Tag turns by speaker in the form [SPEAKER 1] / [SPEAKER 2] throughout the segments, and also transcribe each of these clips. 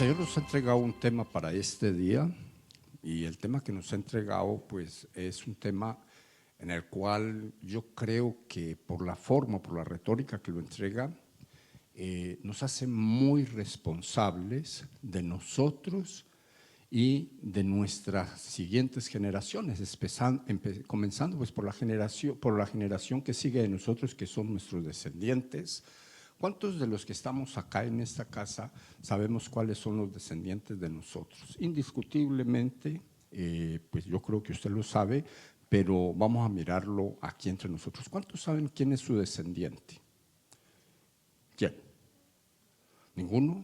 [SPEAKER 1] Señor nos ha entregado un tema para este día y el tema que nos ha entregado pues es un tema en el cual yo creo que por la forma, por la retórica que lo entrega, nos hace muy responsables de nosotros y de nuestras siguientes generaciones, comenzando pues por la generación que sigue de nosotros, que son nuestros descendientes. ¿Cuántos de los que estamos acá en esta casa sabemos cuáles son los descendientes de nosotros? Indiscutiblemente, pues yo creo que usted lo sabe, pero vamos a mirarlo aquí entre nosotros. ¿Cuántos saben quién es su descendiente? ¿Quién? ¿Ninguno?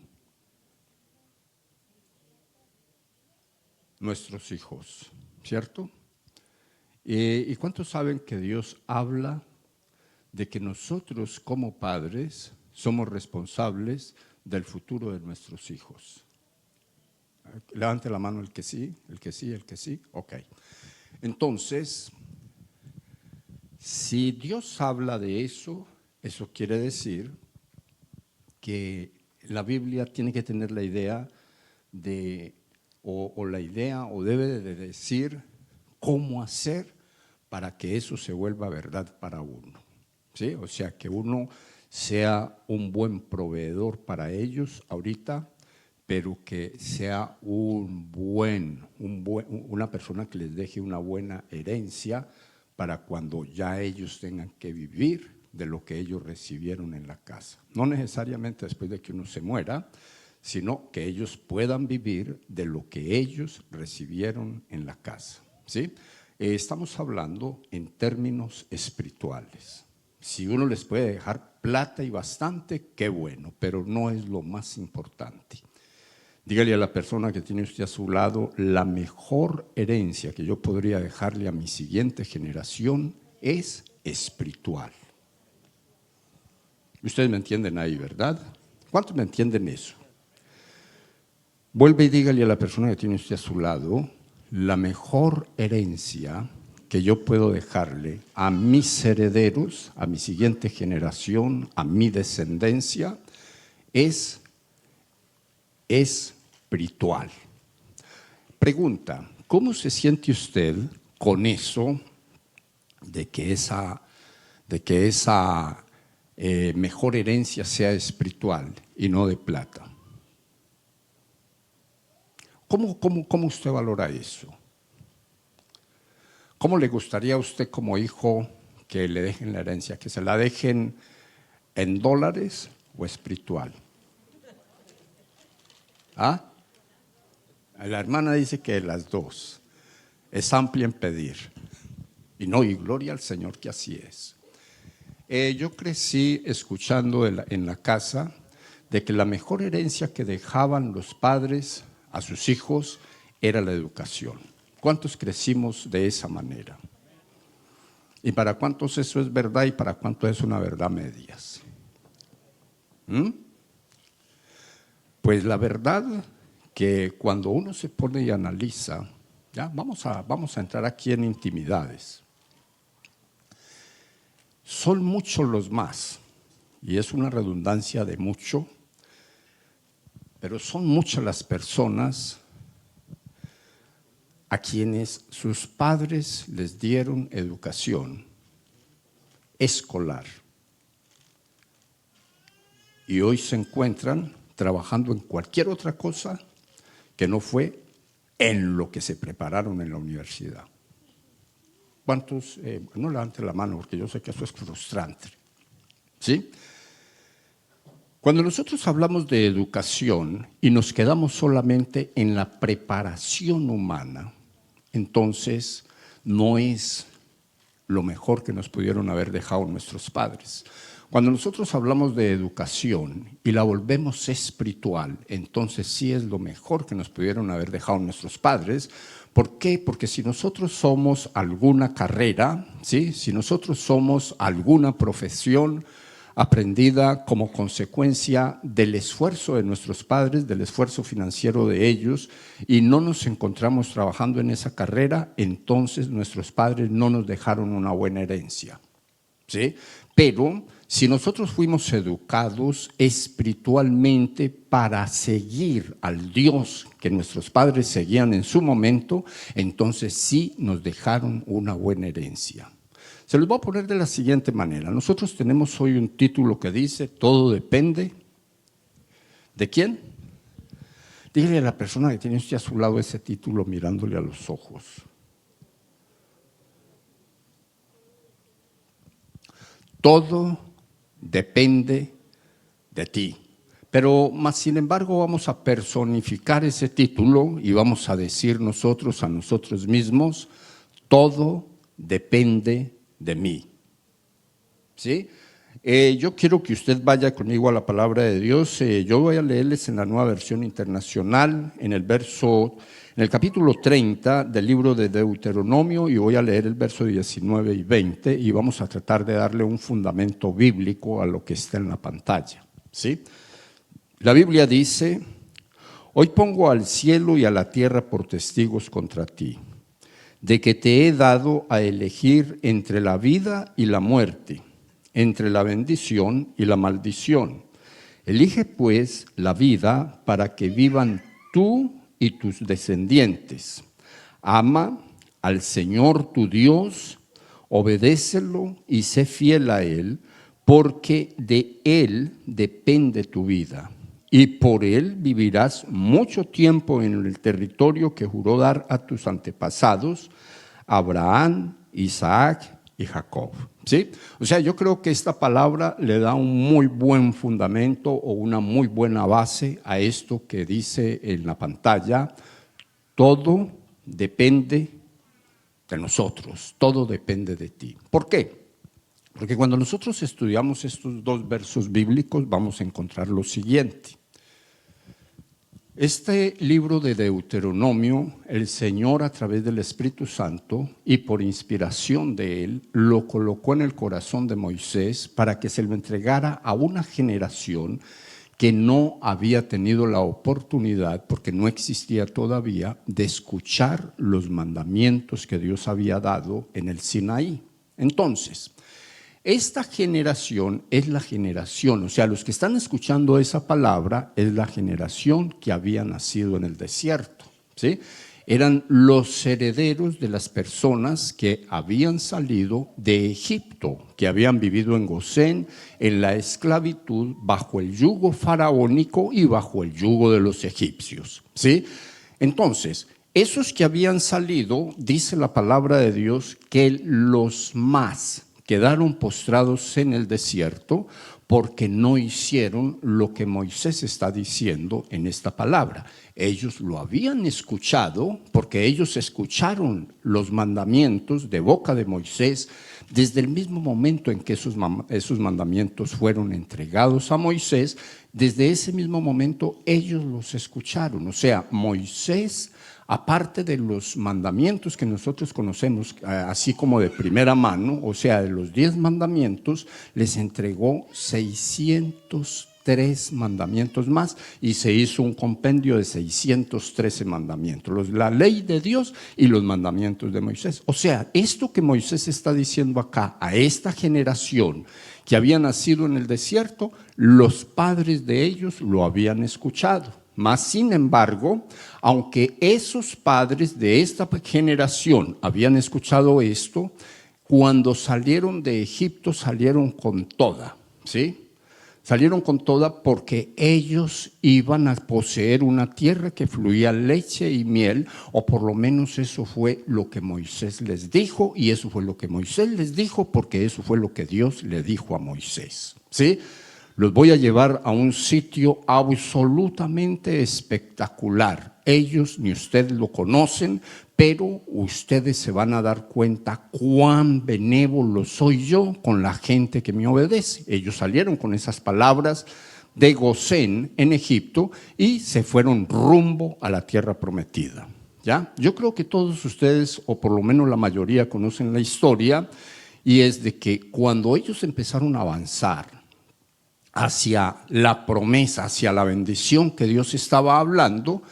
[SPEAKER 1] Nuestros hijos, ¿cierto? ¿Y cuántos saben que Dios habla de que nosotros como padres somos responsables del futuro de nuestros hijos? Levante la mano el que sí, el que sí, el que sí. Ok. Entonces, si Dios habla de eso, eso quiere decir que la Biblia tiene que tener la idea de, o debe de decir cómo hacer para que eso se vuelva verdad para uno, ¿sí? O sea, que uno sea un buen proveedor para ellos ahorita, pero que sea una persona que les deje una buena herencia para cuando ya ellos tengan que vivir de lo que ellos recibieron en la casa. No necesariamente después de que uno se muera, sino que ellos puedan vivir de lo que ellos recibieron en la casa, ¿sí? Estamos hablando en términos espirituales. Si uno les puede dejar plata y bastante, qué bueno, pero no es lo más importante. Dígale a la persona que tiene usted a su lado, la mejor herencia que yo podría dejarle a mi siguiente generación es espiritual. Ustedes me entienden ahí, ¿verdad? ¿Cuántos me entienden eso? Vuelve y dígale a la persona que tiene usted a su lado, la mejor herencia que yo puedo dejarle a mis herederos, a mi siguiente generación, a mi descendencia, es espiritual. Pregunta, ¿cómo se siente usted con eso de que esa mejor herencia sea espiritual y no de plata? ¿Cómo usted valora eso? ¿Cómo le gustaría a usted como hijo que le dejen la herencia? ¿Que se la dejen en dólares o espiritual? ¿Ah? La hermana dice que las dos. Es amplia en pedir. Y gloria al Señor que así es. Yo crecí escuchando en la casa de que la mejor herencia que dejaban los padres a sus hijos era la educación. ¿Cuántos crecimos de esa manera? ¿Y para cuántos eso es verdad y para cuántos es una verdad medias? Pues la verdad que cuando uno se pone y analiza, ya vamos a entrar aquí en intimidades. Son muchos los más, y es una redundancia de mucho, pero son muchas las personas a quienes sus padres les dieron educación escolar y hoy se encuentran trabajando en cualquier otra cosa que no fue en lo que se prepararon en la universidad. ¿Cuántos? No levanten la mano porque yo sé que eso es frustrante, ¿sí? Cuando nosotros hablamos de educación y nos quedamos solamente en la preparación humana, entonces no es lo mejor que nos pudieron haber dejado nuestros padres. Cuando nosotros hablamos de educación y la volvemos espiritual, entonces sí es lo mejor que nos pudieron haber dejado nuestros padres. ¿Por qué? Porque si nosotros somos alguna carrera, ¿sí? Si nosotros somos alguna profesión aprendida como consecuencia del esfuerzo de nuestros padres, del esfuerzo financiero de ellos, y no nos encontramos trabajando en esa carrera, entonces nuestros padres no nos dejaron una buena herencia, ¿sí? Pero si nosotros fuimos educados espiritualmente para seguir al Dios que nuestros padres seguían en su momento, entonces sí nos dejaron una buena herencia. Se los voy a poner de la siguiente manera. Nosotros tenemos hoy un título que dice, todo depende ¿de quién? Dígale a la persona que tiene usted a su lado ese título mirándole a los ojos. Todo depende de ti. Pero más sin embargo vamos a personificar ese título y vamos a decir nosotros a nosotros mismos, todo depende de mí. ¿Sí? Yo quiero que usted vaya conmigo a la palabra de Dios. Yo voy a leerles en la Nueva Versión Internacional, en el capítulo 30 del libro de Deuteronomio, y voy a leer el verso 19 y 20, y vamos a tratar de darle un fundamento bíblico a lo que está en la pantalla. ¿Sí? La Biblia dice, hoy pongo al cielo y a la tierra por testigos contra ti, de que te he dado a elegir entre la vida y la muerte, entre la bendición y la maldición. Elige pues la vida para que vivan tú y tus descendientes. Ama al Señor tu Dios, obedécelo y sé fiel a Él, porque de Él depende tu vida. Y por Él vivirás mucho tiempo en el territorio que juró dar a tus antepasados, Abraham, Isaac y Jacob. ¿Sí? O sea, yo creo que esta palabra le da un muy buen fundamento o una muy buena base a esto que dice en la pantalla. Todo depende de nosotros, todo depende de ti. ¿Por qué? Porque cuando nosotros estudiamos estos dos versos bíblicos vamos a encontrar lo siguiente. Este libro de Deuteronomio, el Señor a través del Espíritu Santo y por inspiración de Él, lo colocó en el corazón de Moisés para que se lo entregara a una generación que no había tenido la oportunidad, porque no existía todavía, de escuchar los mandamientos que Dios había dado en el Sinaí. Entonces, esta generación es la generación, o sea, los que están escuchando esa palabra es la generación que había nacido en el desierto, ¿sí? Eran los herederos de las personas que habían salido de Egipto, que habían vivido en Gosén, en la esclavitud, bajo el yugo faraónico y bajo el yugo de los egipcios, ¿sí? Entonces, esos que habían salido, dice la palabra de Dios, que los más quedaron postrados en el desierto porque no hicieron lo que Moisés está diciendo en esta palabra. Ellos lo habían escuchado porque ellos escucharon los mandamientos de boca de Moisés desde el mismo momento en que esos mandamientos fueron entregados a Moisés. Desde ese mismo momento ellos los escucharon. O sea, Moisés, aparte de los mandamientos que nosotros conocemos, así como de primera mano, o sea, de los 10 mandamientos, les entregó 603 mandamientos más y se hizo un compendio de 613 mandamientos, la ley de Dios y los mandamientos de Moisés. O sea, esto que Moisés está diciendo acá a esta generación que había nacido en el desierto, los padres de ellos lo habían escuchado. Mas, sin embargo, aunque esos padres de esta generación habían escuchado esto, cuando salieron de Egipto salieron con toda, ¿sí? Salieron con toda porque ellos iban a poseer una tierra que fluía leche y miel, o por lo menos eso fue lo que Moisés les dijo, y eso fue lo que Moisés les dijo porque eso fue lo que Dios le dijo a Moisés, ¿sí? Los voy a llevar a un sitio absolutamente espectacular. Ellos ni ustedes lo conocen, pero ustedes se van a dar cuenta cuán benévolo soy yo con la gente que me obedece. Ellos salieron con esas palabras de Gosén en Egipto y se fueron rumbo a la tierra prometida. ¿Ya? Yo creo que todos ustedes, o por lo menos la mayoría, conocen la historia, y es de que cuando ellos empezaron a avanzar hacia la promesa, hacia la bendición que Dios estaba hablando,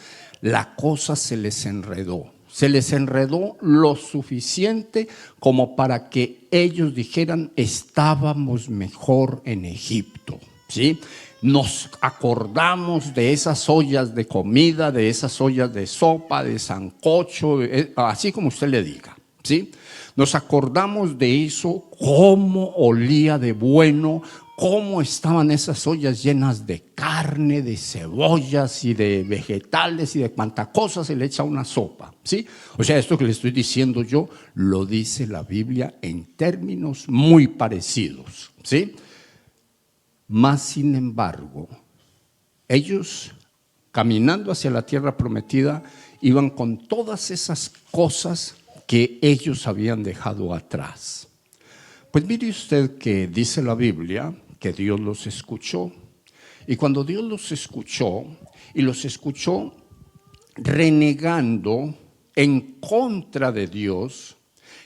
[SPEAKER 1] la cosa se les enredó, Se les enredó lo suficiente como para que ellos dijeran, estábamos mejor en Egipto, ¿sí? Nos acordamos de esas ollas de comida, de esas ollas de sopa, de sancocho, así como usted le diga, ¿sí? Nos acordamos de eso, cómo olía de bueno, cómo estaban esas ollas llenas de carne, de cebollas y de vegetales y de cuánta cosa se le echa a una sopa, ¿sí? O sea, esto que le estoy diciendo yo lo dice la Biblia en términos muy parecidos, ¿sí? Mas, sin embargo, ellos caminando hacia la tierra prometida iban con todas esas cosas que ellos habían dejado atrás. Pues mire usted que dice la Biblia que Dios los escuchó. Y cuando Dios los escuchó, y los escuchó renegando en contra de Dios,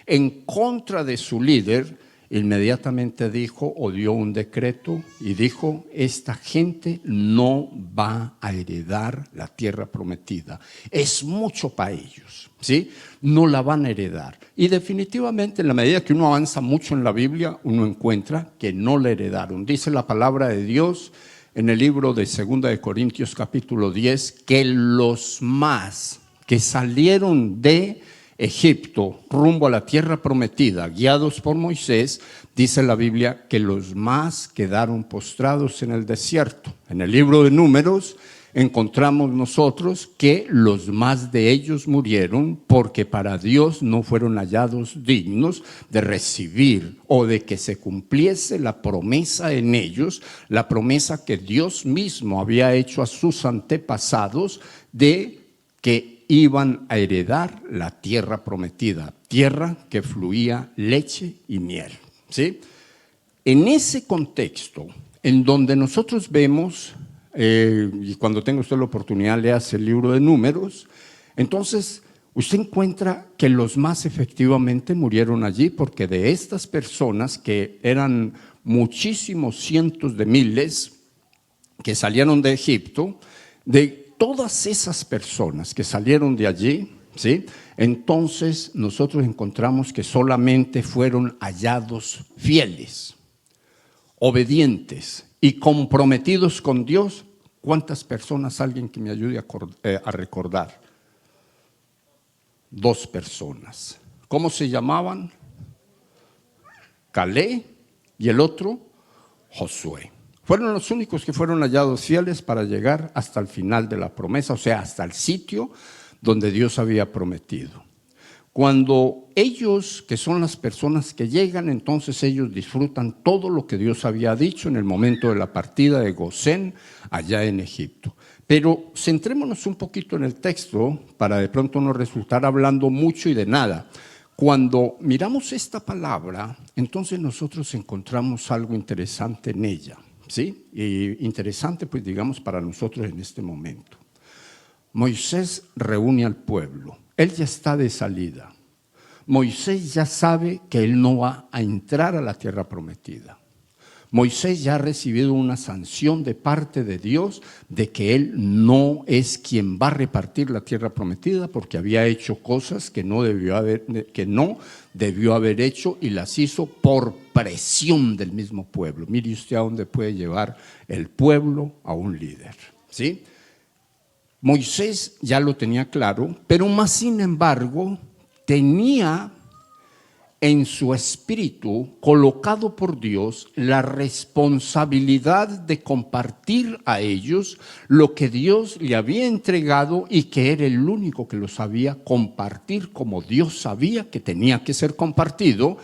[SPEAKER 1] en contra de su líder, inmediatamente dijo o dio un decreto y dijo, esta gente no va a heredar la tierra prometida. Es mucho para ellos, ¿sí? No la van a heredar. Y definitivamente en la medida que uno avanza mucho en la Biblia, uno encuentra que no la heredaron. Dice la palabra de Dios en el libro de 2 de Corintios capítulo 10, que los más que salieron de Egipto rumbo a la tierra prometida, guiados por Moisés, dice la Biblia que los más quedaron postrados en el desierto. En el libro de Números encontramos nosotros que los más de ellos murieron porque para Dios no fueron hallados dignos de recibir o de que se cumpliese la promesa en ellos, la promesa que Dios mismo había hecho a sus antepasados de que iban a heredar la tierra prometida, tierra que fluía leche y miel, ¿sí? En ese contexto, en donde nosotros vemos, y cuando tenga usted la oportunidad, léase el libro de Números, entonces usted encuentra que los más efectivamente murieron allí, porque de estas personas, que eran muchísimos cientos de miles que salieron de Egipto, de todas esas personas que salieron de allí, ¿sí? Entonces nosotros encontramos que solamente fueron hallados fieles, obedientes y comprometidos con Dios. ¿Cuántas personas? Alguien que me ayude a recordar. 2 personas. ¿Cómo se llamaban? Caleb y el otro, Josué. Fueron los únicos que fueron hallados fieles para llegar hasta el final de la promesa, o sea, hasta el sitio donde Dios había prometido. Cuando ellos, que son las personas que llegan, entonces ellos disfrutan todo lo que Dios había dicho en el momento de la partida de Gosén, allá en Egipto. Pero centrémonos un poquito en el texto para de pronto no resultar hablando mucho y de nada. Cuando miramos esta palabra, entonces nosotros encontramos algo interesante en ella. ¿Sí? Y interesante, pues digamos, para nosotros en este momento. Moisés reúne al pueblo, él ya está de salida. Moisés ya sabe que él no va a entrar a la tierra prometida. Moisés ya ha recibido una sanción de parte de Dios de que él no es quien va a repartir la tierra prometida, porque había hecho cosas que no debió haber hecho y las hizo por presión del mismo pueblo. Mire usted a dónde puede llevar el pueblo a un líder, ¿sí? Moisés ya lo tenía claro, pero más sin embargo tenía en su espíritu, colocado por Dios, la responsabilidad de compartir a ellos lo que Dios le había entregado y que era el único que lo sabía compartir como Dios sabía que tenía que ser compartido.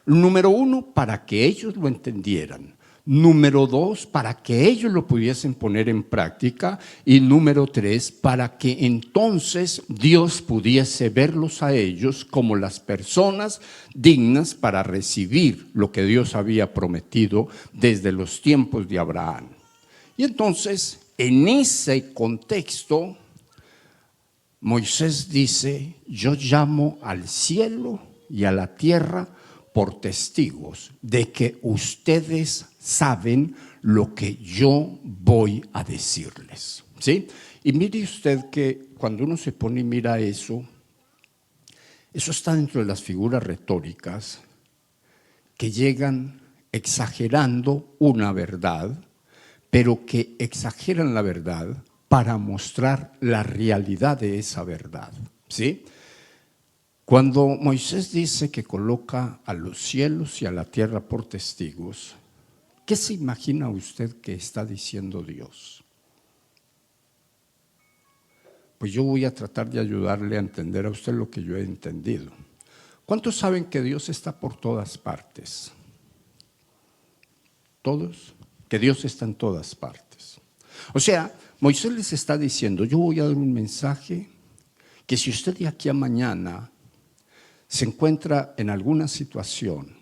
[SPEAKER 1] Número 1, para que ellos lo entendieran. Número 2, para que ellos lo pudiesen poner en práctica. Y número 3, para que entonces Dios pudiese verlos a ellos como las personas dignas para recibir lo que Dios había prometido desde los tiempos de Abraham. Y entonces, en ese contexto, Moisés dice: yo llamo al cielo y a la tierra por testigos de que ustedes saben lo que yo voy a decirles, ¿sí? Y mire usted que cuando uno se pone y mira eso, Eso está dentro de las figuras retóricas que llegan exagerando una verdad, pero que exageran la verdad para mostrar la realidad de esa verdad, ¿sí? Cuando Moisés dice que coloca a los cielos y a la tierra por testigos, ¿qué se imagina usted que está diciendo Dios? Pues yo voy a tratar de ayudarle a entender a usted lo que yo he entendido. ¿Cuántos saben que Dios está por todas partes? ¿Todos? Que Dios está en todas partes. O sea, Moisés les está diciendo, yo voy a dar un mensaje que si usted de aquí a mañana se encuentra en alguna situación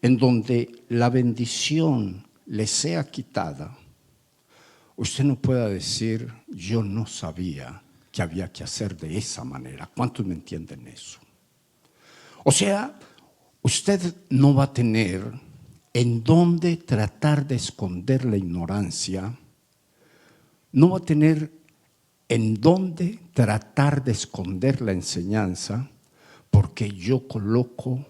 [SPEAKER 1] en donde la bendición le sea quitada, usted no pueda decir, yo no sabía que había que hacer de esa manera. ¿Cuántos me entienden eso? O sea, usted no va a tener en dónde tratar de esconder la ignorancia, no va a tener en dónde tratar de esconder la enseñanza, porque yo coloco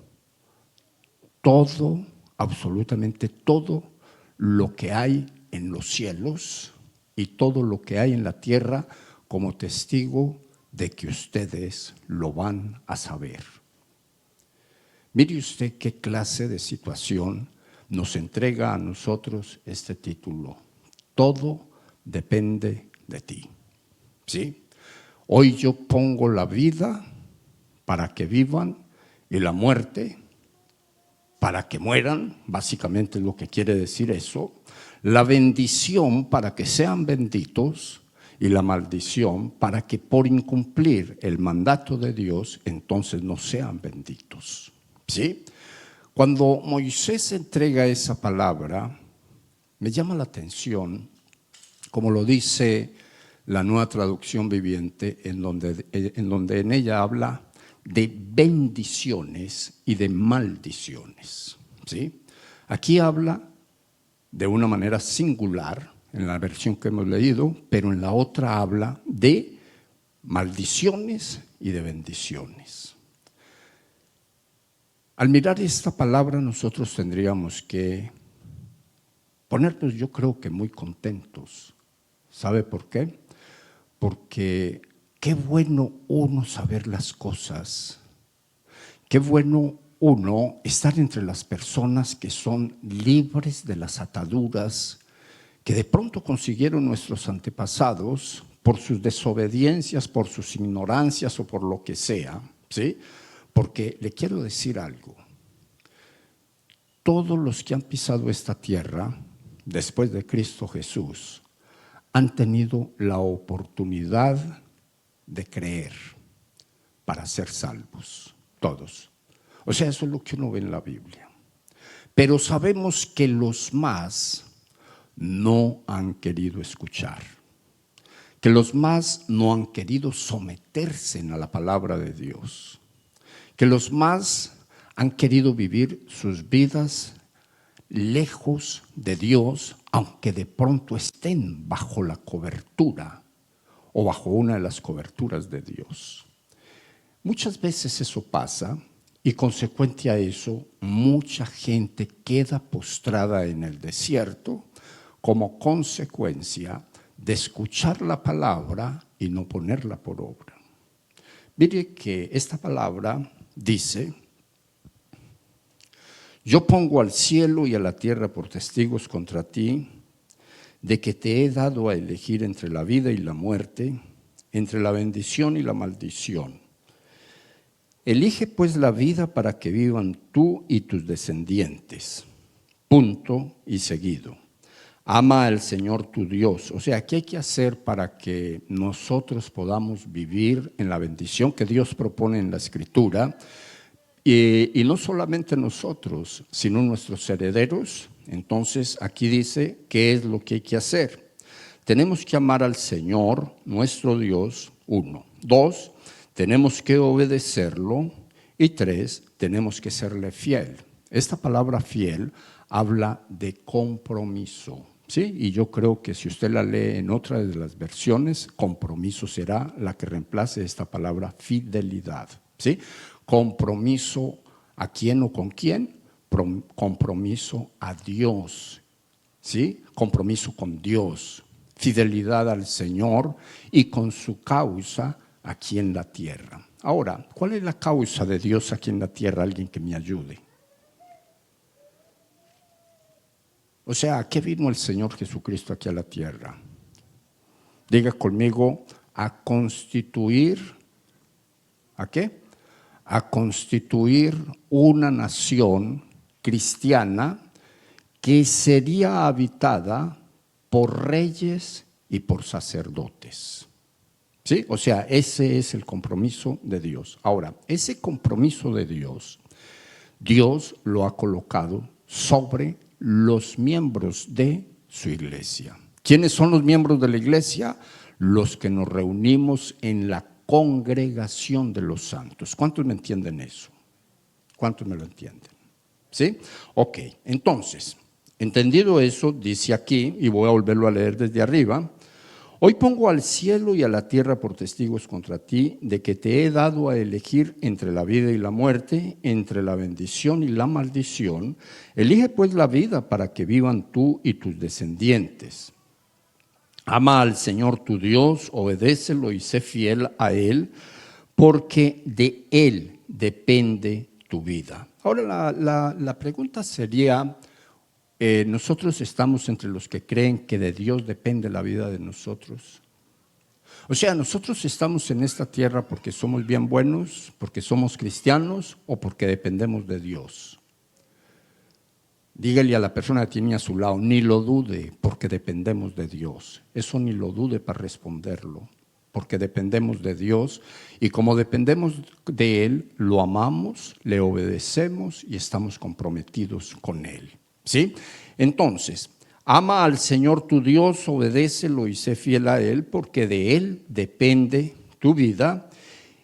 [SPEAKER 1] todo, absolutamente todo lo que hay en los cielos y todo lo que hay en la tierra como testigo de que ustedes lo van a saber. Mire usted qué clase de situación nos entrega a nosotros este título. Todo depende de ti. ¿Sí? Hoy yo pongo la vida para que vivan y la muerte para que mueran, básicamente es lo que quiere decir eso, la bendición para que sean benditos y la maldición para que por incumplir el mandato de Dios entonces no sean benditos. ¿Sí? Cuando Moisés entrega esa palabra, me llama la atención, como lo dice la Nueva Traducción Viviente, en donde en ella habla de bendiciones y de maldiciones, ¿sí? Aquí habla de una manera singular, en la versión que hemos leído, pero en la otra habla de maldiciones y de bendiciones. Al mirar esta palabra nosotros tendríamos que ponernos, yo creo que muy contentos. ¿Sabe por qué? Porque qué bueno uno saber las cosas, qué bueno uno estar entre las personas que son libres de las ataduras que de pronto consiguieron nuestros antepasados por sus desobediencias, por sus ignorancias o por lo que sea, ¿sí? Porque le quiero decir algo, todos los que han pisado esta tierra después de Cristo Jesús han tenido la oportunidad de creer para ser salvos, todos. O sea, eso es lo que uno ve en la Biblia. Pero sabemos que los más no han querido escuchar, que los más no han querido someterse a la palabra de Dios, que los más han querido vivir sus vidas lejos de Dios, aunque de pronto estén bajo la cobertura o bajo una de las coberturas de Dios. Muchas veces eso pasa y consecuente a eso, mucha gente queda postrada en el desierto como consecuencia de escuchar la palabra y no ponerla por obra. Mire que esta palabra dice: yo pongo al cielo y a la tierra por testigos contra ti, de que te he dado a elegir entre la vida y la muerte, entre la bendición y la maldición. Elige pues la vida para que vivan tú y tus descendientes. Punto y seguido. Ama al Señor tu Dios. O sea, ¿qué hay que hacer para que nosotros podamos vivir en la bendición que Dios propone en la Escritura? Y no solamente nosotros, sino nuestros herederos. Entonces, aquí dice qué es lo que hay que hacer. Tenemos que amar al Señor, nuestro Dios, 1. 2, tenemos que obedecerlo. Y 3, tenemos que serle fiel. Esta palabra fiel habla de compromiso, ¿sí? Y yo creo que si usted la lee en otra de las versiones, compromiso será la que reemplace esta palabra fidelidad, ¿Sí? Compromiso a quién o con quién, compromiso a Dios, ¿sí? Compromiso con Dios, fidelidad al Señor y con su causa aquí en la tierra. Ahora, ¿cuál es la causa de Dios aquí en la tierra? Alguien que me ayude. O sea, ¿a qué vino el Señor Jesucristo aquí a la tierra? Diga conmigo, a constituir, ¿a qué? A constituir una nación cristiana que sería habitada por reyes y por sacerdotes. ¿Sí? O sea, ese es el compromiso de Dios. Ahora, ese compromiso de Dios, Dios lo ha colocado sobre los miembros de su iglesia. ¿Quiénes son los miembros de la iglesia? Los que nos reunimos en la congregación de los santos. ¿Cuántos me entienden eso? ¿Cuántos me lo entienden? ¿Sí? Ok, entonces, entendido eso, dice aquí, y voy a volverlo a leer desde arriba: hoy pongo al cielo y a la tierra por testigos contra ti, de que te he dado a elegir entre la vida y la muerte, entre la bendición y la maldición. Elige pues la vida para que vivan tú y tus descendientes. Ama al Señor tu Dios, obedécelo y sé fiel a Él, porque de Él depende tu vida. Ahora la pregunta sería, ¿nosotros estamos entre los que creen que de Dios depende la vida de nosotros? O sea, ¿nosotros estamos en esta tierra porque somos bien buenos, porque somos cristianos o porque dependemos de Dios? Dígale a la persona que tiene a su lado, ni lo dude, porque dependemos de Dios. Eso ni lo dude para responderlo, porque dependemos de Dios y como dependemos de Él, lo amamos, le obedecemos y estamos comprometidos con Él. ¿Sí? Entonces, ama al Señor tu Dios, obedécelo y sé fiel a Él, porque de Él depende tu vida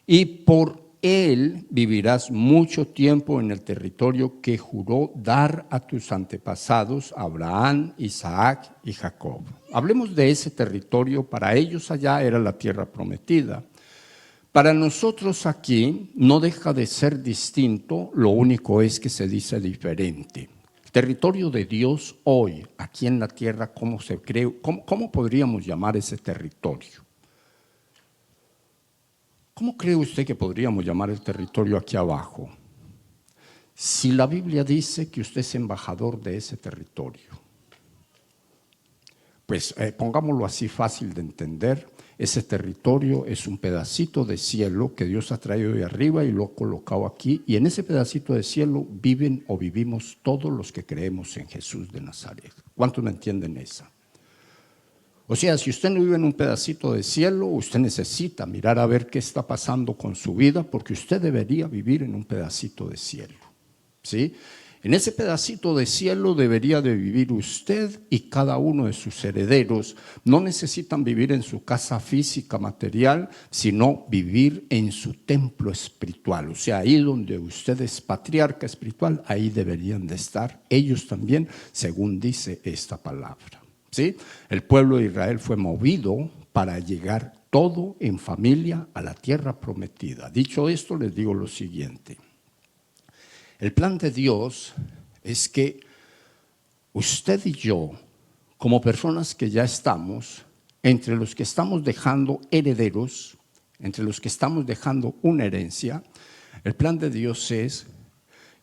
[SPEAKER 1] y por Él vivirás mucho tiempo en el territorio que juró dar a tus antepasados, Abraham, Isaac y Jacob. Hablemos de ese territorio. Para ellos allá era la tierra prometida. Para nosotros aquí no deja de ser distinto, lo único es que se dice diferente. El territorio de Dios hoy, aquí en la tierra, ¿cómo se cree? ¿Cómo podríamos llamar ese territorio? ¿Cómo cree usted que podríamos llamar el territorio aquí abajo? Si la Biblia dice que usted es embajador de ese territorio, pues pongámoslo así fácil de entender, ese territorio es un pedacito de cielo que Dios ha traído de arriba y lo ha colocado aquí, y en ese pedacito de cielo viven o vivimos todos los que creemos en Jesús de Nazaret. ¿Cuántos me entienden esa? O sea, si usted no vive en un pedacito de cielo, usted necesita mirar a ver qué está pasando con su vida, porque usted debería vivir en un pedacito de cielo, ¿sí? En ese pedacito de cielo debería de vivir usted y cada uno de sus herederos. No necesitan vivir en su casa física, material, sino vivir en su templo espiritual. O sea, ahí donde usted es patriarca espiritual, ahí deberían de estar ellos también, según dice esta palabra. ¿Sí? El pueblo de Israel fue movido para llegar todo en familia a la tierra prometida. Dicho esto, les digo lo siguiente. El plan de Dios es que usted y yo, como personas que ya estamos, entre los que estamos dejando herederos, entre los que estamos dejando una herencia, el plan de Dios es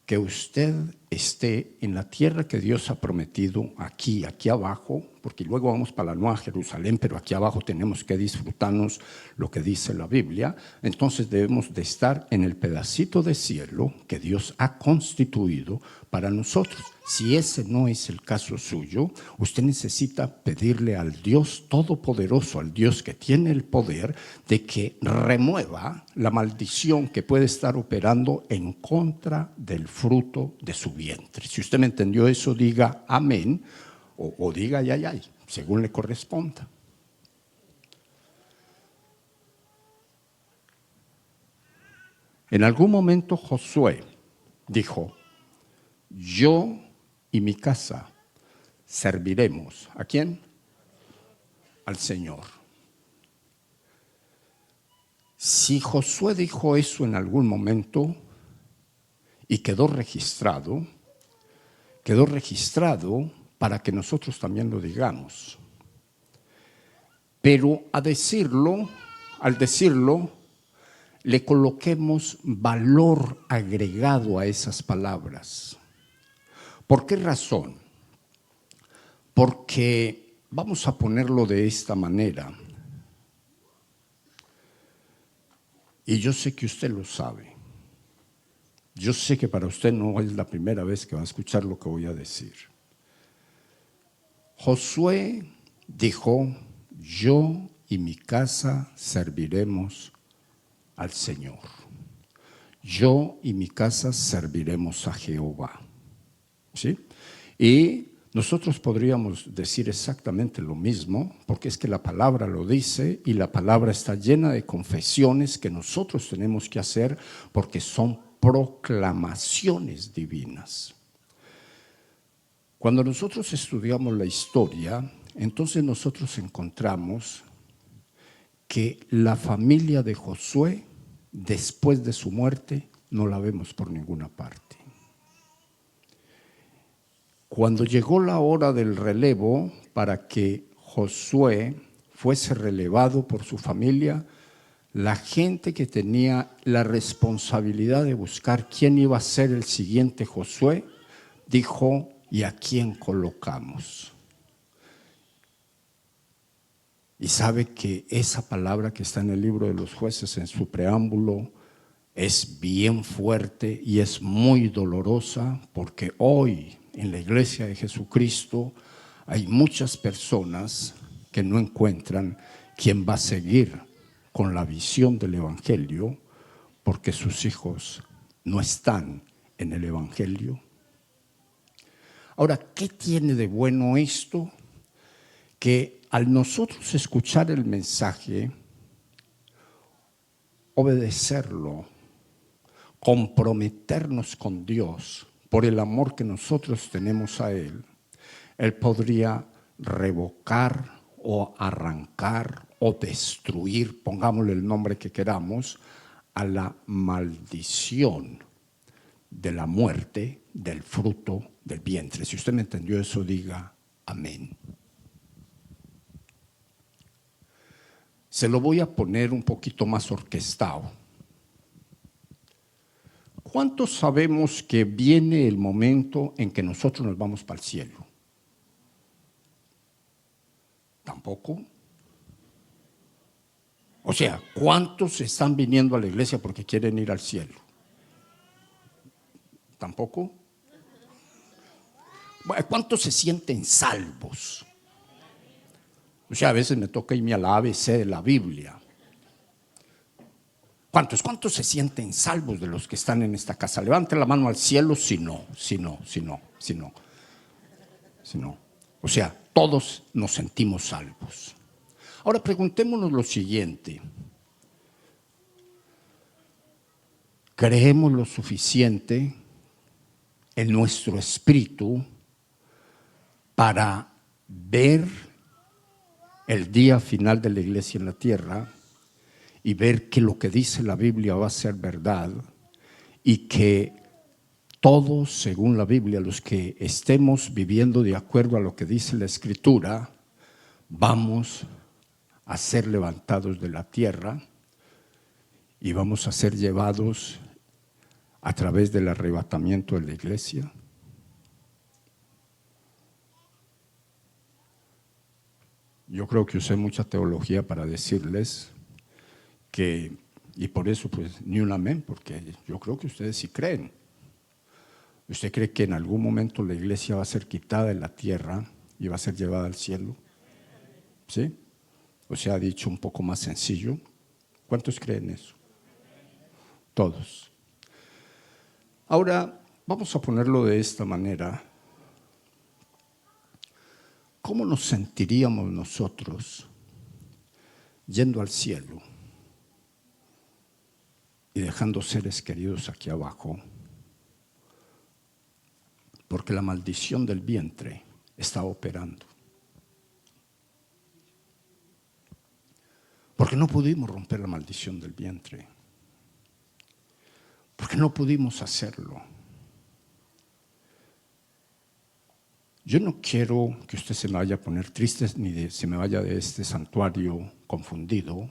[SPEAKER 1] que usted esté en la tierra que Dios ha prometido aquí abajo, porque luego vamos para la Nueva Jerusalén, pero aquí abajo tenemos que disfrutarnos lo que dice la Biblia. Entonces debemos de estar en el pedacito de cielo que Dios ha constituido para nosotros. Si ese no es el caso suyo, usted necesita pedirle al Dios Todopoderoso, al Dios que tiene el poder, de que remueva la maldición que puede estar operando en contra del fruto de su vientre. Si usted me entendió eso, diga amén o diga ay, según le corresponda. En algún momento Josué dijo: yo y mi casa serviremos. ¿A quién? Al Señor. Si Josué dijo eso en algún momento y quedó registrado para que nosotros también lo digamos. Pero al decirlo, le coloquemos valor agregado a esas palabras. ¿Por qué razón? Porque vamos a ponerlo de esta manera. Y yo sé que usted lo sabe. Yo sé que para usted no es la primera vez que va a escuchar lo que voy a decir. Josué dijo: yo y mi casa serviremos al Señor. Yo y mi casa serviremos a Jehová. ¿Sí? Y nosotros podríamos decir exactamente lo mismo, porque es que la palabra lo dice y la palabra está llena de confesiones que nosotros tenemos que hacer porque son proclamaciones divinas. Cuando nosotros estudiamos la historia, entonces nosotros encontramos que la familia de Josué, después de su muerte, no la vemos por ninguna parte. Cuando llegó la hora del relevo para que Josué fuese relevado por su familia, la gente que tenía la responsabilidad de buscar quién iba a ser el siguiente Josué, dijo: ¿y a quién colocamos? Y sabe que esa palabra que está en el libro de los jueces, en su preámbulo, es bien fuerte y es muy dolorosa, porque hoy en la iglesia de Jesucristo hay muchas personas que no encuentran quién va a seguir con la visión del evangelio, porque sus hijos no están en el evangelio. Ahora, ¿qué tiene de bueno esto? Que al nosotros escuchar el mensaje, obedecerlo, comprometernos con Dios por el amor que nosotros tenemos a Él, Él podría revocar o arrancar o destruir, pongámosle el nombre que queramos, a la maldición de la muerte del fruto del vientre. Si usted me entendió eso, diga amén. Se lo voy a poner un poquito más orquestado. ¿Cuántos sabemos que viene el momento en que nosotros nos vamos para el cielo? ¿Tampoco? O sea, ¿cuántos están viniendo a la iglesia porque quieren ir al cielo? ¿Tampoco? ¿Cuántos se sienten salvos? O sea, a veces me toca irme a la ABC de la Biblia. ¿Cuántos se sienten salvos de los que están en esta casa? Levante la mano al cielo si no. O sea, todos nos sentimos salvos. Ahora preguntémonos lo siguiente. ¿Creemos lo suficiente en nuestro espíritu para ver el día final de la iglesia en la tierra y ver que lo que dice la Biblia va a ser verdad y que todos, según la Biblia, los que estemos viviendo de acuerdo a lo que dice la Escritura, vamos a ser levantados de la tierra y vamos a ser llevados a través del arrebatamiento de la iglesia? Yo creo que usé mucha teología para decirles que, y por eso pues ni un amén, porque yo creo que ustedes sí creen. ¿Usted cree que en algún momento la iglesia va a ser quitada de la tierra y va a ser llevada al cielo? ¿Sí? O sea, dicho un poco más sencillo, ¿cuántos creen eso? Todos. Ahora, vamos a ponerlo de esta manera. ¿Cómo nos sentiríamos nosotros yendo al cielo y dejando seres queridos aquí abajo? Porque la maldición del vientre está operando. Porque no pudimos romper la maldición del vientre. Porque no pudimos hacerlo. Yo no quiero que usted se me vaya a poner triste ni se me vaya de este santuario confundido.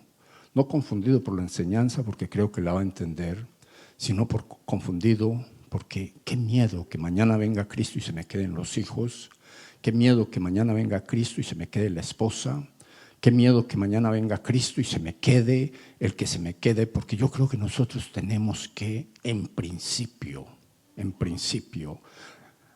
[SPEAKER 1] No confundido por la enseñanza, porque creo que la va a entender, sino confundido porque qué miedo que mañana venga Cristo y se me queden los hijos. Qué miedo que mañana venga Cristo y se me quede la esposa. Qué miedo que mañana venga Cristo y se me quede el que se me quede, porque yo creo que nosotros tenemos que, en principio,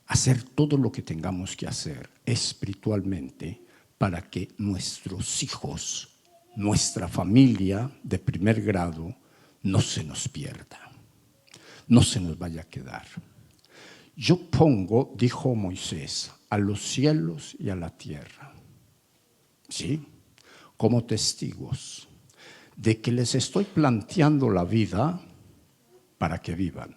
[SPEAKER 1] hacer todo lo que tengamos que hacer espiritualmente para que nuestros hijos, nuestra familia de primer grado, no se nos pierda, no se nos vaya a quedar. Yo pongo, dijo Moisés, a los cielos y a la tierra, ¿sí?, como testigos de que les estoy planteando la vida para que vivan.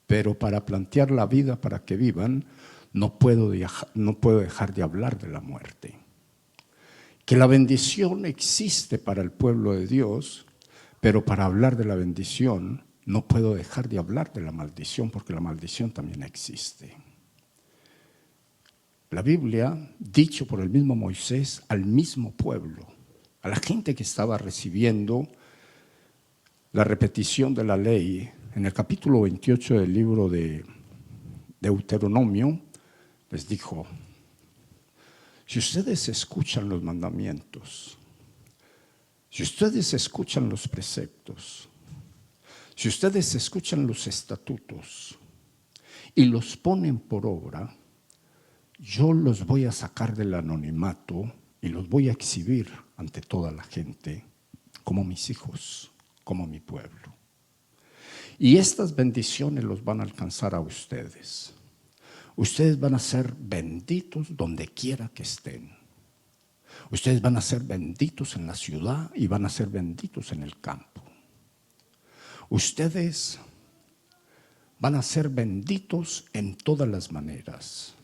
[SPEAKER 1] Pero para plantear la vida para que vivan, no puedo dejar de hablar de la muerte. Que la bendición existe para el pueblo de Dios, pero para hablar de la bendición no puedo dejar de hablar de la maldición, porque la maldición también existe. La Biblia, dicho por el mismo Moisés al mismo pueblo, a la gente que estaba recibiendo la repetición de la ley, en el capítulo 28 del libro de Deuteronomio, les dijo: si ustedes escuchan los mandamientos, si ustedes escuchan los preceptos, si ustedes escuchan los estatutos y los ponen por obra, yo los voy a sacar del anonimato y los voy a exhibir ante toda la gente como mis hijos, como mi pueblo. Y estas bendiciones los van a alcanzar a ustedes. Ustedes van a ser benditos donde quiera que estén. Ustedes van a ser benditos en la ciudad y van a ser benditos en el campo. Ustedes van a ser benditos en todas las maneras.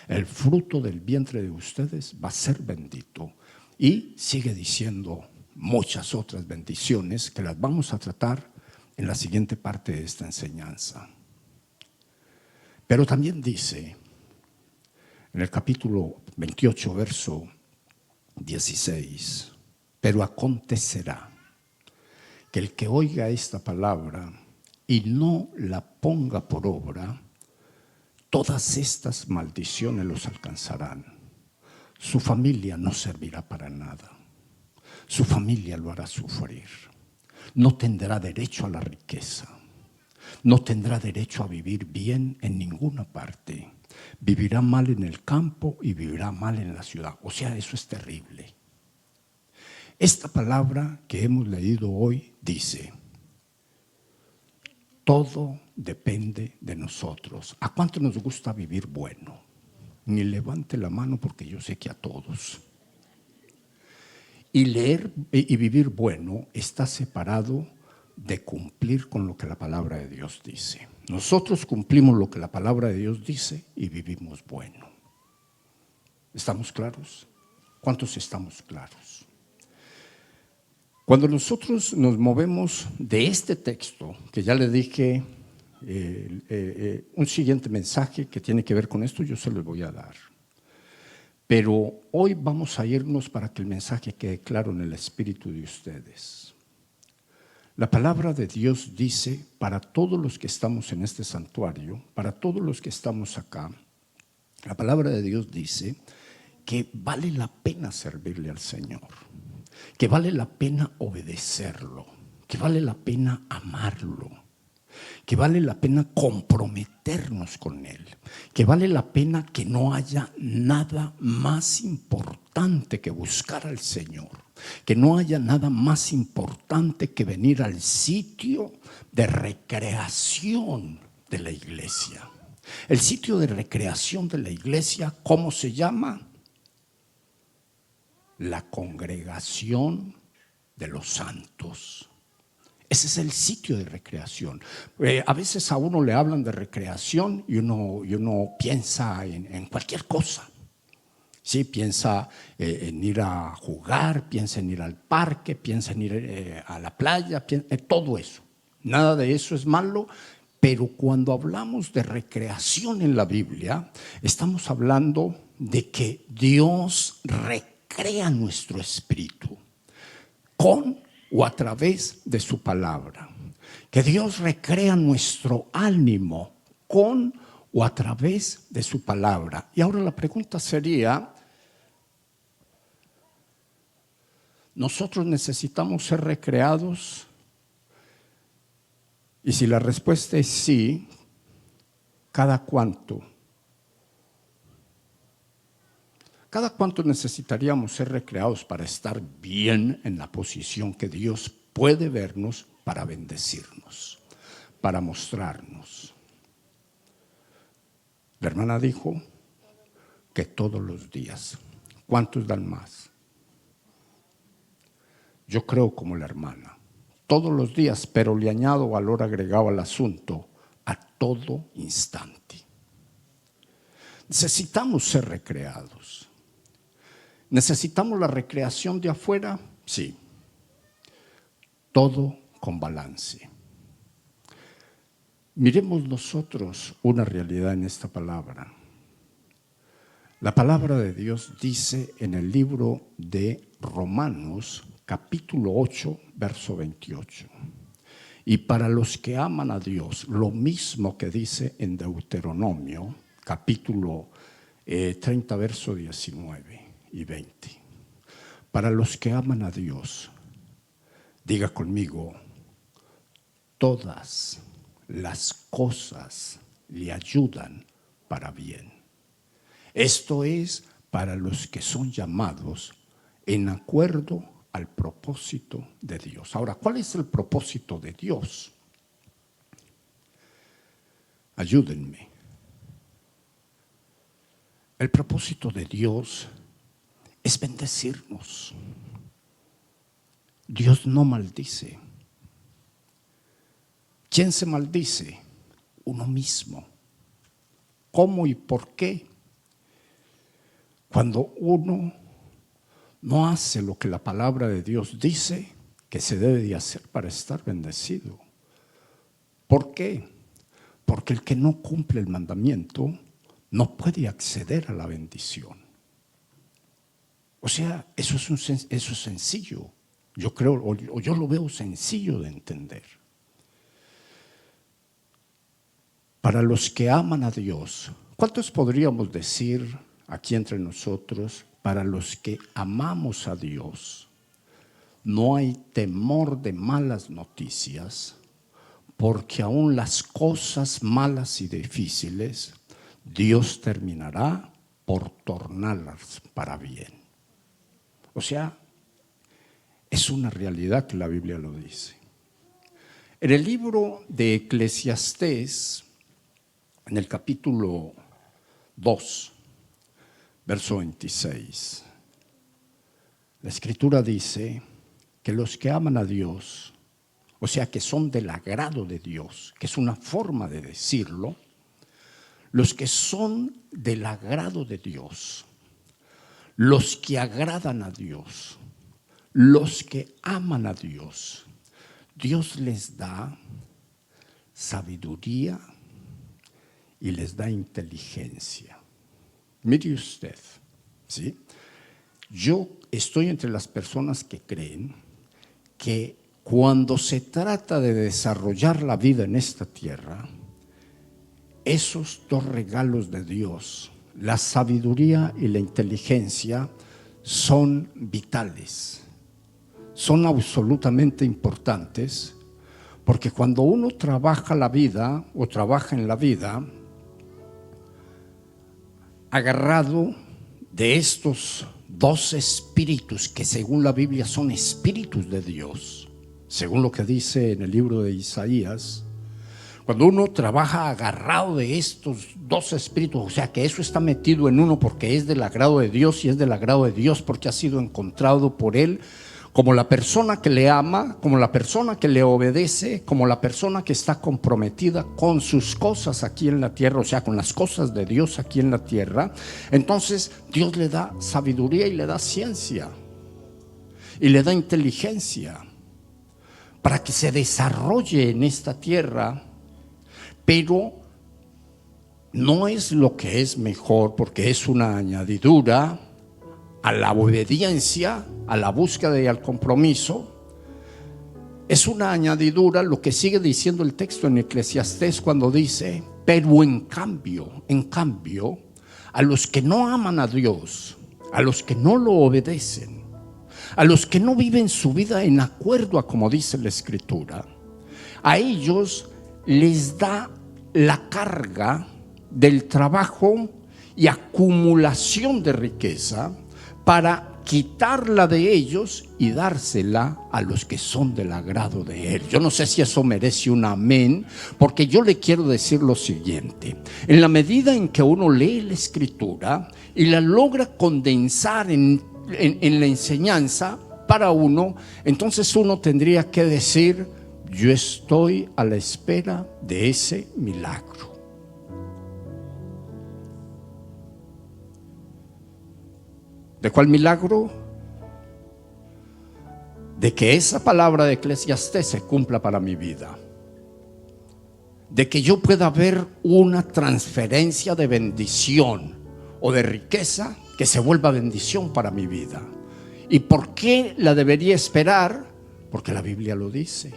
[SPEAKER 1] El fruto del vientre de ustedes va a ser bendito. Y sigue diciendo muchas otras bendiciones que las vamos a tratar en la siguiente parte de esta enseñanza. Pero también dice en el capítulo 28, verso 16: pero acontecerá que el que oiga esta palabra y no la ponga por obra, todas estas maldiciones los alcanzarán. Su familia no servirá para nada. Su familia lo hará sufrir. No tendrá derecho a la riqueza. No tendrá derecho a vivir bien en ninguna parte. Vivirá mal en el campo y vivirá mal en la ciudad. O sea, eso es terrible. Esta palabra que hemos leído hoy dice: todo depende de nosotros. ¿A cuánto nos gusta vivir bueno? Ni levante la mano, porque yo sé que a todos. Y leer y vivir bueno está separado de cumplir con lo que la palabra de Dios dice. Nosotros cumplimos lo que la palabra de Dios dice y vivimos bueno. ¿Estamos claros? ¿Cuántos estamos claros? Cuando nosotros nos movemos de este texto, que ya le dije, un siguiente mensaje que tiene que ver con esto, yo se los voy a dar. Pero hoy vamos a irnos para que el mensaje quede claro en el espíritu de ustedes. La palabra de Dios dice, para todos los que estamos en este santuario, para todos los que estamos acá, la palabra de Dios dice que vale la pena servirle al Señor, que vale la pena obedecerlo, que vale la pena amarlo, que vale la pena comprometernos con Él, que vale la pena que no haya nada más importante que buscar al Señor, que no haya nada más importante que venir al sitio de recreación de la iglesia. El sitio de recreación de la iglesia, ¿cómo se llama? La congregación de los santos. Ese es el sitio de recreación. A veces a uno le hablan de recreación y uno piensa en cualquier cosa. Sí, piensa en ir a jugar, piensa en ir al parque, piensa en ir a la playa, todo eso. Nada de eso es malo, pero cuando hablamos de recreación en la Biblia, estamos hablando de que Dios recrea nuestro espíritu con o a través de su palabra. Que Dios recrea nuestro ánimo con o a través de su palabra. Y ahora la pregunta sería, ¿nosotros necesitamos ser recreados? Y si la respuesta es sí, ¿cada cuánto? ¿Cada cuánto necesitaríamos ser recreados para estar bien en la posición que Dios puede vernos para bendecirnos, para mostrarnos? La hermana dijo que todos los días. ¿Cuántos dan más? Yo creo como la hermana, todos los días, pero le añado valor agregado al asunto, a todo instante. Necesitamos ser recreados. ¿Necesitamos la recreación de afuera? Sí. Todo con balance. Miremos nosotros una realidad en esta palabra. La palabra de Dios dice en el libro de Romanos, capítulo 8, verso 28. Y para los que aman a Dios, lo mismo que dice en Deuteronomio, capítulo 30, verso 19 y 20. Para los que aman a Dios, diga conmigo, todas las cosas le ayudan para bien. Esto es para los que son llamados en acuerdo al propósito de Dios. Ahora, ¿cuál es el propósito de Dios? Ayúdenme. El propósito de Dios es bendecirnos. Dios no maldice. ¿Quién se maldice? Uno mismo. ¿Cómo y por qué? Cuando uno no hace lo que la palabra de Dios dice que se debe de hacer para estar bendecido. ¿Por qué? Porque el que no cumple el mandamiento no puede acceder a la bendición. O sea, eso es sencillo. Yo creo, o yo lo veo sencillo de entender. Para los que aman a Dios, ¿cuántos podríamos decir aquí entre nosotros? Para los que amamos a Dios, no hay temor de malas noticias, porque aún las cosas malas y difíciles, Dios terminará por tornarlas para bien. O sea, es una realidad que la Biblia lo dice. En el libro de Eclesiastés, en el capítulo 2, verso 26, la Escritura dice que los que aman a Dios, o sea que son del agrado de Dios, que es una forma de decirlo, los que son del agrado de Dios, los que agradan a Dios, los que aman a Dios, Dios les da sabiduría y les da inteligencia. Mire usted, ¿sí? Yo estoy entre las personas que creen que cuando se trata de desarrollar la vida en esta tierra, esos dos regalos de Dios, la sabiduría y la inteligencia, son vitales, son absolutamente importantes, porque cuando uno trabaja la vida o trabaja en la vida, agarrado de estos dos espíritus que según la Biblia son espíritus de Dios, según lo que dice en el libro de Isaías, cuando uno trabaja agarrado de estos dos espíritus, o sea que eso está metido en uno porque es del agrado de Dios y es del agrado de Dios porque ha sido encontrado por Él como la persona que le ama, como la persona que le obedece, como la persona que está comprometida con sus cosas aquí en la tierra, o sea, con las cosas de Dios aquí en la tierra. Entonces Dios le da sabiduría y le da ciencia y le da inteligencia para que se desarrolle en esta tierra, pero no es lo que es mejor, porque es una añadidura a la obediencia, a la búsqueda y al compromiso. Es una añadidura lo que sigue diciendo el texto en Eclesiastés cuando dice: pero en cambio, a los que no aman a Dios, a los que no lo obedecen, a los que no viven su vida en acuerdo a como dice la Escritura, a ellos les da la carga del trabajo y acumulación de riqueza para quitarla de ellos y dársela a los que son del agrado de Él. Yo no sé si eso merece un amén, porque yo le quiero decir lo siguiente: en la medida en que uno lee la Escritura y la logra condensar en la enseñanza para uno, entonces uno tendría que decir: yo estoy a la espera de ese milagro. ¿De cuál milagro? De que esa palabra de Eclesiastés se cumpla para mi vida, de que yo pueda ver una transferencia de bendición o de riqueza que se vuelva bendición para mi vida. ¿Y por qué la debería esperar? Porque la Biblia lo dice.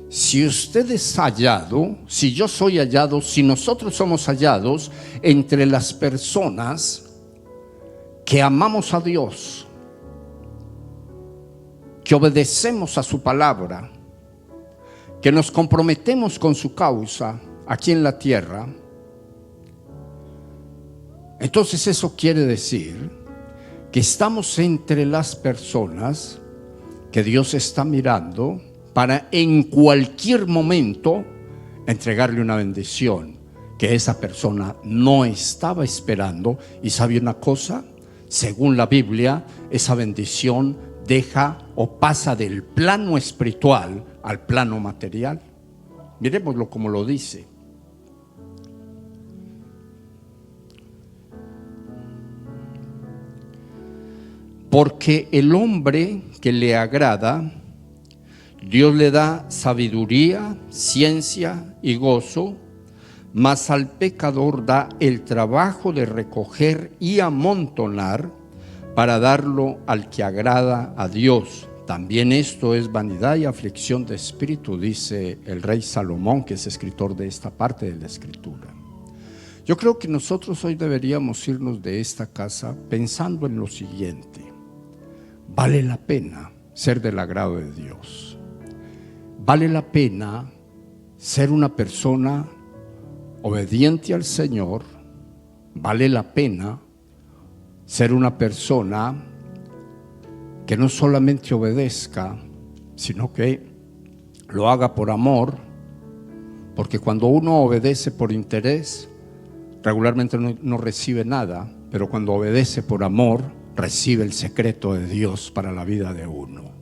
[SPEAKER 1] Si usted es hallado, si yo soy hallado, si nosotros somos hallados entre las personas que amamos a Dios, que obedecemos a su palabra, que nos comprometemos con su causa aquí en la tierra, entonces eso quiere decir que estamos entre las personas que Dios está mirando para en cualquier momento entregarle una bendición que esa persona no estaba esperando. Y ¿sabe una cosa? Según la Biblia, esa bendición deja o pasa del plano espiritual al plano material. Miremoslo como lo dice. Porque el hombre que le agrada, Dios le da sabiduría, ciencia y gozo, mas al pecador da el trabajo de recoger y amontonar para darlo al que agrada a Dios. También esto es vanidad y aflicción de espíritu, dice el rey Salomón, que es escritor de esta parte de la Escritura. Yo creo que nosotros hoy deberíamos irnos de esta casa pensando en lo siguiente: vale la pena ser del agrado de Dios. Vale la pena ser una persona obediente al Señor. Vale la pena ser una persona que no solamente obedezca, sino que lo haga por amor, porque cuando uno obedece por interés, regularmente no recibe nada, pero cuando obedece por amor, recibe el secreto de Dios para la vida de uno.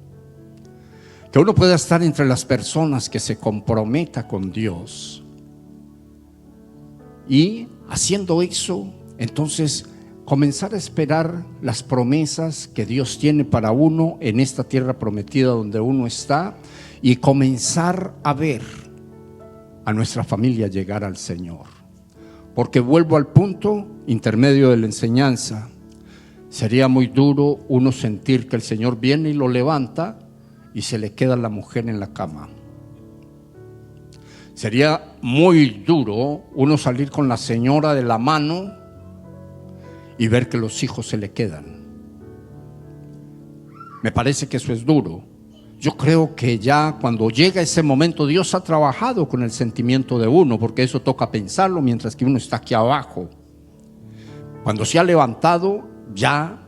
[SPEAKER 1] Que uno pueda estar entre las personas que se comprometa con Dios, y haciendo eso, entonces comenzar a esperar las promesas que Dios tiene para uno en esta tierra prometida donde uno está, y comenzar a ver a nuestra familia llegar al Señor. Porque vuelvo al punto intermedio de la enseñanza: sería muy duro uno sentir que el Señor viene y lo levanta y se le queda la mujer en la cama. Sería muy duro uno salir con la señora de la mano y ver que los hijos se le quedan. Me parece que eso es duro. Yo creo que ya cuando llega ese momento, Dios ha trabajado con el sentimiento de uno, porque eso toca pensarlo mientras que uno está aquí abajo. Cuando se ha levantado, ya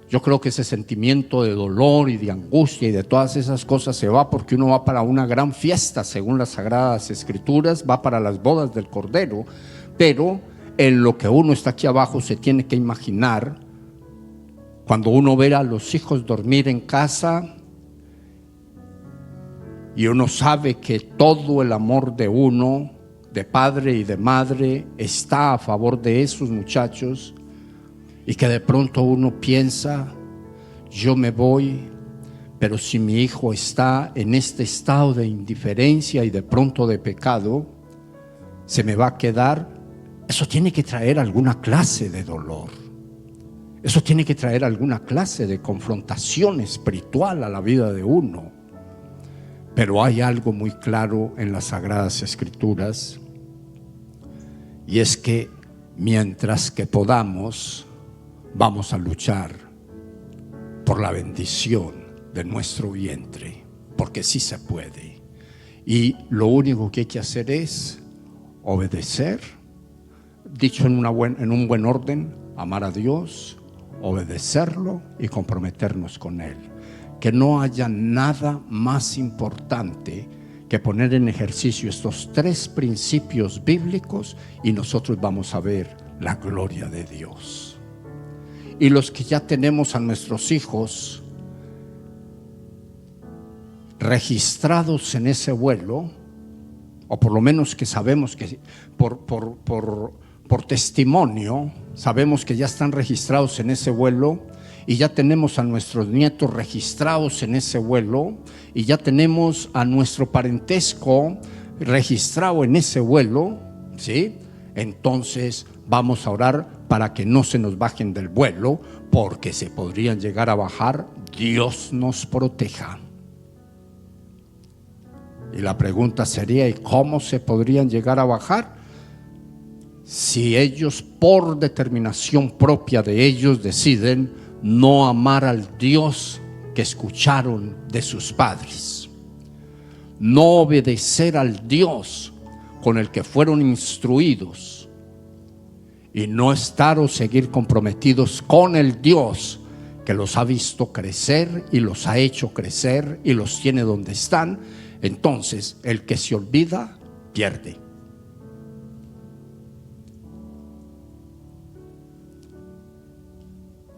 [SPEAKER 1] yo creo que ese sentimiento de dolor y de angustia y de todas esas cosas se va, porque uno va para una gran fiesta, según las Sagradas Escrituras, va para las bodas del Cordero. Pero en lo que uno está aquí abajo se tiene que imaginar Cuando uno ve a los hijos dormir en casa y uno sabe que todo el amor de uno, de padre y de madre, está a favor de esos muchachos, y que de pronto uno piensa, yo me voy, pero si mi hijo está en este estado de indiferencia y de pronto de pecado, se me va a quedar. Eso tiene que traer alguna clase de dolor. Eso tiene que traer alguna clase de confrontación espiritual a la vida de uno. Pero hay algo muy claro en las Sagradas Escrituras, y es que mientras que podamos, vamos a luchar por la bendición de nuestro vientre, porque sí se puede. Y lo único que hay que hacer es obedecer, dicho en un buen orden, amar a Dios, obedecerlo y comprometernos con Él. Que no haya nada más importante que poner en ejercicio estos 3 principios bíblicos, y nosotros vamos a ver la gloria de Dios. Y los que ya tenemos a nuestros hijos registrados en ese vuelo, o por lo menos que sabemos que por testimonio, sabemos que ya están registrados en ese vuelo, y ya tenemos a nuestros nietos registrados en ese vuelo, y ya tenemos a nuestro parentesco registrado en ese vuelo, ¿sí? Entonces vamos a orar para que no se nos bajen del vuelo, porque se podrían llegar a bajar. Dios nos proteja. Y la pregunta sería, ¿y cómo se podrían llegar a bajar? Si ellos, por determinación propia de ellos, deciden no amar al Dios que escucharon de sus padres, no obedecer al Dios con el que fueron instruidos, y no estar o seguir comprometidos con el Dios que los ha visto crecer y los ha hecho crecer y los tiene donde están. Entonces el que se olvida pierde.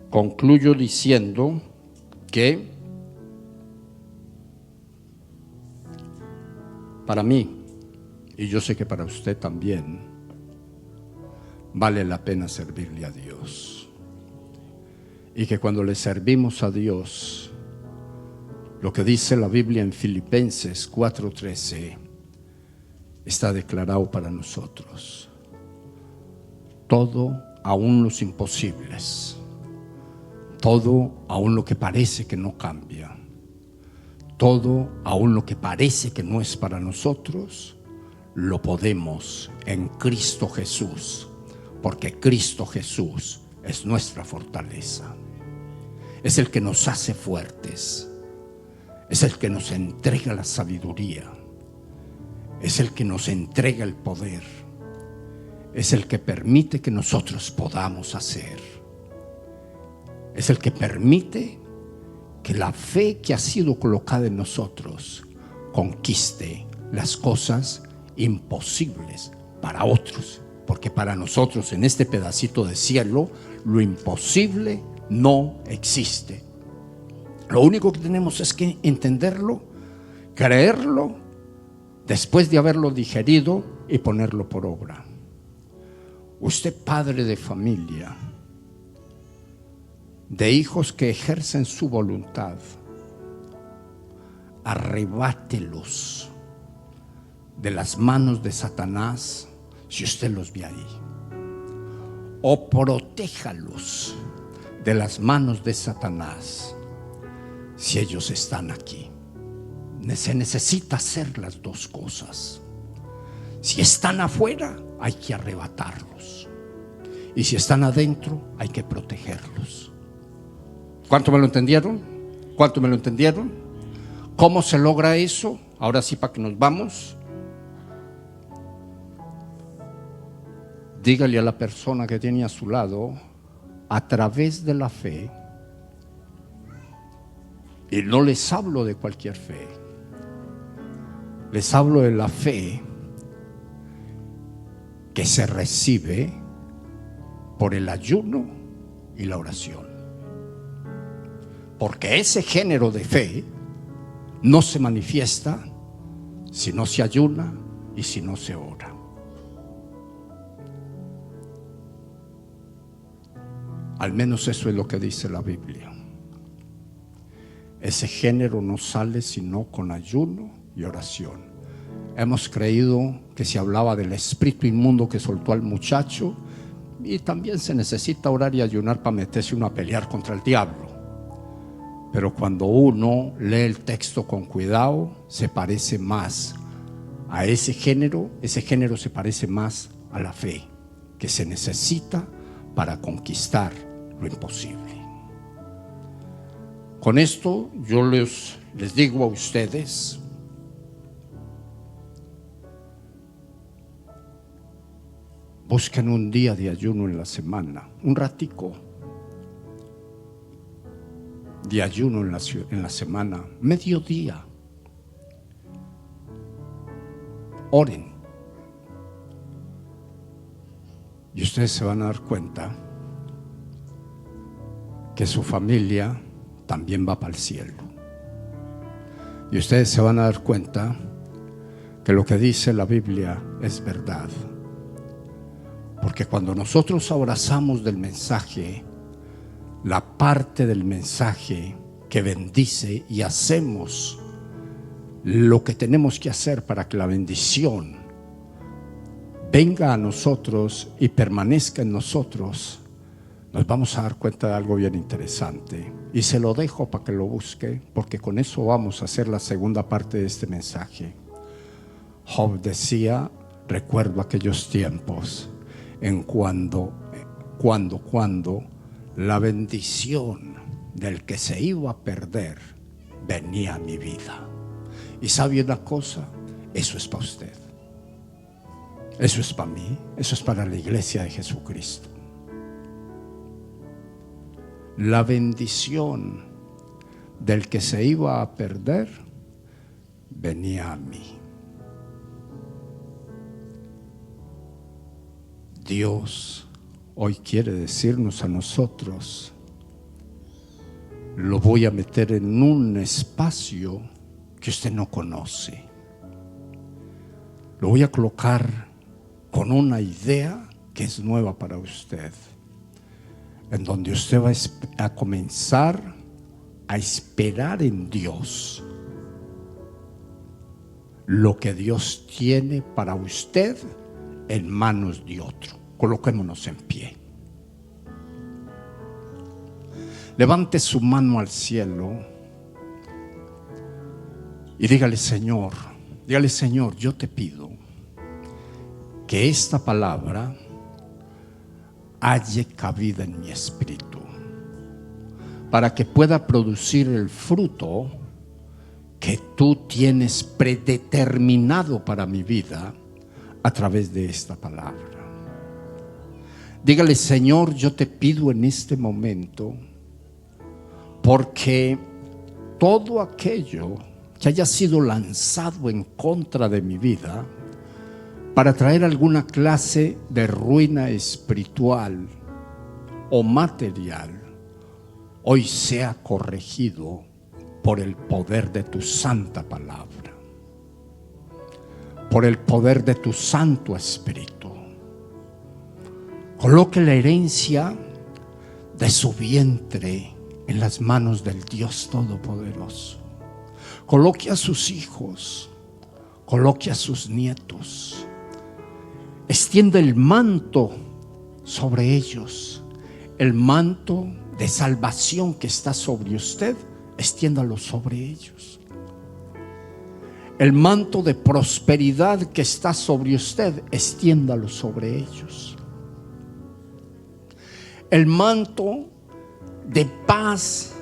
[SPEAKER 1] Concluyo diciendo que para mí, y yo sé que para usted también, vale la pena servirle a Dios. Y que cuando le servimos a Dios, lo que dice la Biblia en Filipenses 4:13 está declarado para nosotros. Todo, aún los imposibles, todo, aún lo que parece que no cambia, todo, aún lo que parece que no es para nosotros, lo podemos en Cristo Jesús, porque Cristo Jesús es nuestra fortaleza. Es el que nos hace fuertes, es el que nos entrega la sabiduría, es el que nos entrega el poder, es el que permite que nosotros podamos hacer, es el que permite que la fe que ha sido colocada en nosotros conquiste las cosas imposibles para otros, porque para nosotros en este pedacito de cielo lo imposible no existe. Lo único que tenemos es que entenderlo, creerlo, después de haberlo digerido, y ponerlo por obra. Usted, padre de familia, de hijos que ejercen su voluntad, arrebátelos de las manos de Satanás si usted los ve ahí, o protéjalos de las manos de Satanás si ellos están aquí. Se necesita hacer las dos cosas. Si están afuera, hay que arrebatarlos, y si están adentro, hay que protegerlos. ¿Cuánto me lo entendieron? ¿Cuánto me lo entendieron? ¿Cómo se logra eso? Ahora sí, para que nos vamos. Dígale a la persona que tiene a su lado, a través de la fe, y no les hablo de cualquier fe, les hablo de la fe que se recibe por el ayuno y la oración. Porque ese género de fe no se manifiesta si no se ayuna y si no se ora. Al menos eso es lo que dice la Biblia. Ese género no sale sino con ayuno y oración. Hemos creído que se hablaba del espíritu inmundo que soltó al muchacho, y también se necesita orar y ayunar para meterse uno a pelear contra el diablo. Pero cuando uno lee el texto con cuidado, se parece más a ese género se parece más a la fe que se necesita para conquistar lo imposible. Con esto yo les digo a ustedes, busquen un día de ayuno en la semana, un ratico de ayuno en la semana, mediodía. Oren. Y ustedes se van a dar cuenta que su familia también va para el cielo. Y ustedes se van a dar cuenta que lo que dice la Biblia es verdad. Porque cuando nosotros abrazamos del mensaje, la parte del mensaje que bendice, y hacemos lo que tenemos que hacer para que la bendición venga a nosotros y permanezca en nosotros, nos vamos a dar cuenta de algo bien interesante. Y se lo dejo para que lo busque, porque con eso vamos a hacer la segunda parte de este mensaje. Job decía: recuerdo aquellos tiempos en cuando la bendición del que se iba a perder venía a mi vida. Y sabe una cosa, eso es para usted, eso es para mí, eso es para la iglesia de Jesucristo. La bendición del que se iba a perder venía a mí. Dios hoy quiere decirnos a nosotros: lo voy a meter en un espacio que usted no conoce. Lo voy a colocar con una idea que es nueva para usted, en donde usted va a comenzar a esperar en Dios lo que Dios tiene para usted en manos de otro. Coloquémonos en pie. Levante su mano al cielo y dígale: Señor, yo te pido que esta palabra halle cabida en mi espíritu, para que pueda producir el fruto que tú tienes predeterminado para mi vida a través de esta palabra. Dígale: Señor, yo te pido en este momento, porque todo aquello que haya sido lanzado en contra de mi vida para traer alguna clase de ruina espiritual o material, hoy sea corregido por el poder de tu santa palabra, por el poder de tu Santo Espíritu. Coloque la herencia de su vientre en las manos del Dios Todopoderoso. Coloque a sus hijos, coloque a sus nietos. Extienda el manto sobre ellos, el manto de salvación que está sobre usted, extiéndalo sobre ellos. El manto de prosperidad que está sobre usted, extiéndalo sobre ellos. El manto de paz,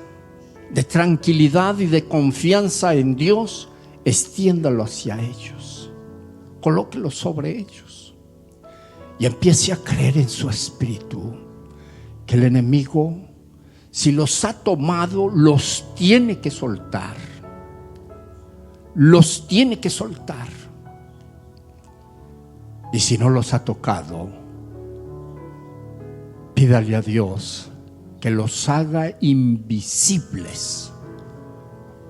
[SPEAKER 1] de tranquilidad y de confianza en Dios, extiéndalo hacia ellos. Colóquelo sobre ellos y empiece a creer en su espíritu que el enemigo, si los ha tomado, los tiene que soltar. Los tiene que soltar. Y si no los ha tocado, pídale a Dios que los haga invisibles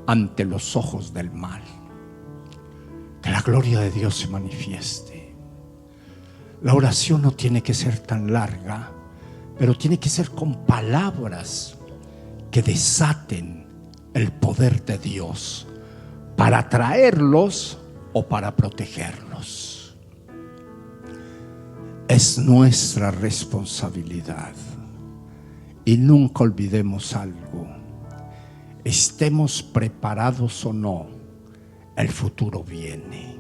[SPEAKER 1] ante los ojos del mal. Que la gloria de Dios se manifieste. La oración no tiene que ser tan larga, pero tiene que ser con palabras que desaten el poder de Dios para atraerlos o para protegerlos. Es nuestra responsabilidad. Y nunca olvidemos algo: estemos preparados o no, el futuro viene.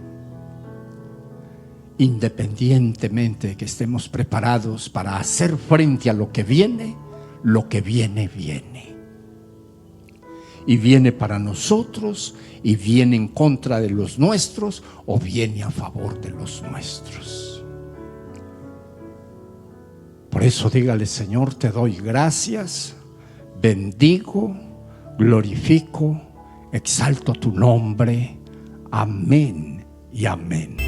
[SPEAKER 1] Independientemente de que estemos preparados para hacer frente a lo que viene, viene. Y viene para nosotros, y viene en contra de los nuestros, o viene a favor de los nuestros. Por eso dígale: Señor, te doy gracias, bendigo, glorifico, exalto tu nombre. Amén y amén.